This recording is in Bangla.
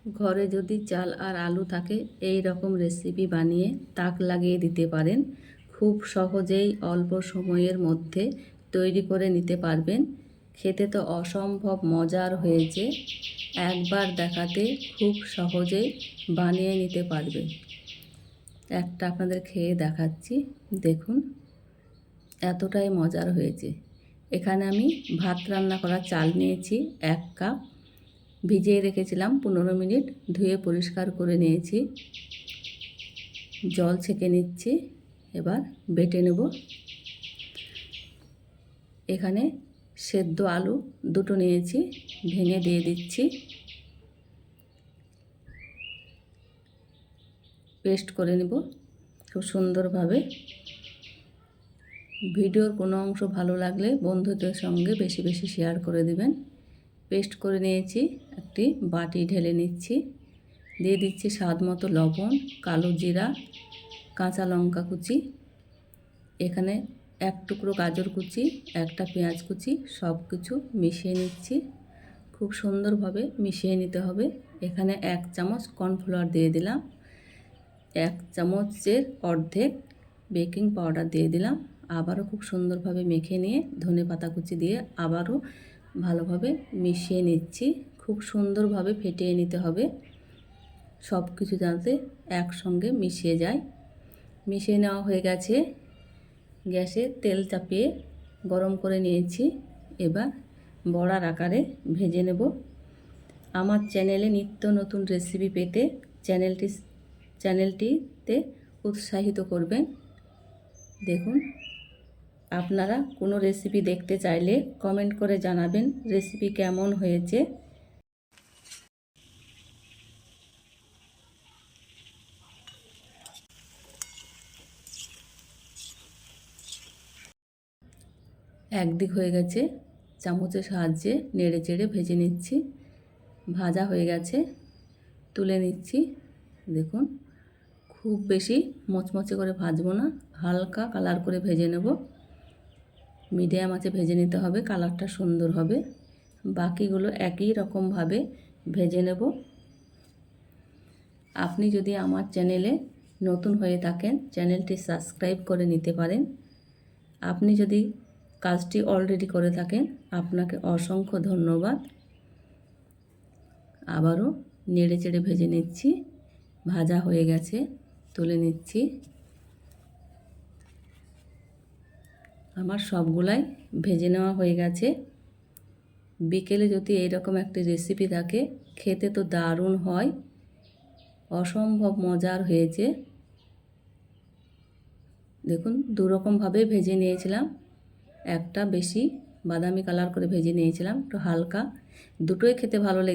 ঘরে যদি চাল আর আলু থাকে এই রকম রেসিপি বানিয়ে তাক লাগিয়ে দিতে পারেন। খুব সহজেই অল্প সময়ের মধ্যে তৈরি করে নিতে পারবেন। খেতে তো অসম্ভব মজার হয়েছে। একবার দেখাতে খুব সহজেই বানিয়ে নিতে পারবে। একটা আপনাদের খেয়ে দেখাচ্ছি, দেখুন এতটাই মজার হয়েছে। এখানে আমি ভাত রান্না করা চাল নিয়েছি 1 কাপ, ভিজিয়ে রেখেছিলাম 15 মিনিট, ধুয়ে পরিষ্কার করে নিয়েছি, জল ছেঁকে নিচ্ছি। এবার বেটে নেব। এখানে সেদ্ধ আলু 2টো নিয়েছি, ভেঙে দিয়ে দিচ্ছি। পেস্ট করে নেব খুব সুন্দরভাবে। ভিডিওর কোনো অংশ ভালো লাগলে বন্ধুদের সঙ্গে বেশি বেশি শেয়ার করে দিবেন। পেস্ট করে নিয়েছি, একটি বাটি ঢেলে নিচ্ছি। দিয়ে দিচ্ছি স্বাদ মতো লবণ, কালো জিরা, কাঁচা লঙ্কা কুচি, এখানে 1 টুকরো গাজর কুচি, একটা পেঁয়াজ কুচি, সব কিছু মিশিয়ে নিচ্ছি। খুব সুন্দরভাবে মিশিয়ে নিতে হবে। এখানে 1 চামচ কর্নফ্লাওয়ার দিয়ে দিলাম, 1 চামচের অর্ধেক বেকিং পাউডার দিয়ে দিলাম। আবারও খুব সুন্দরভাবে মেখে নিয়ে ধনেপাতা কুচি দিয়ে আবারও ভালোভাবে মিশিয়ে নিচ্ছি। খুব সুন্দরভাবে ফেটিয়ে নিতে হবে, সব কিছু যাতে একসঙ্গে মিশিয়ে যায়। মিশিয়ে নেওয়া হয়ে গেছে। গ্যাসে তেল চাপিয়ে গরম করে নিয়েছি। এবার বড়ার আকারে ভেজে নেব। আমার চ্যানেলে নিত্য নতুন রেসিপি পেতে চ্যানেলটিতে উৎসাহিত করবেন। দেখুন, আপনারা কোনো রেসিপি দেখতে চাইলে কমেন্ট করে জানাবেন রেসিপি কেমন হয়েছে। একদিক হয়ে গেছে, চামচের সাহায্যে নেড়ে চেড়ে ভেজে নিচ্ছি। ভাজা হয়ে গেছে, তুলে নিচ্ছি। দেখুন, খুব বেশি মচমচে করে ভাজবো না, হালকা কালার করে ভেজে নেব। মিডিয়াম আঁচে ভেজে নিতে হবে, কালারটা সুন্দর হবে। বাকিগুলো একই রকমভাবে ভেজে নেব। আপনি যদি আমার চ্যানেলে নতুন হয়ে থাকেন চ্যানেলটি সাবস্ক্রাইব করে নিতে পারেন। আপনি যদি কাজটি অলরেডি করে থাকেন আপনাকে অসংখ্য ধন্যবাদ। আবারও নেড়ে চেড়ে ভেজে নিচ্ছি। ভাজা হয়ে গেছে, তুলে নিচ্ছি। আমার সবগুলাই ভেজে নেওয়া হয়ে গেছে। বিকেলে যদি এইরকম একটি রেসিপি থাকে খেতে তো দারুণ হয়, অসম্ভব মজার হয়েছে। দেখুন, 2 রকমভাবে ভেজে নিয়েছিলাম। একটা বেশি বাদামি কালার করে ভেজে নিয়েছিলাম, একটু হালকা। দুটোই খেতে ভালো লেগে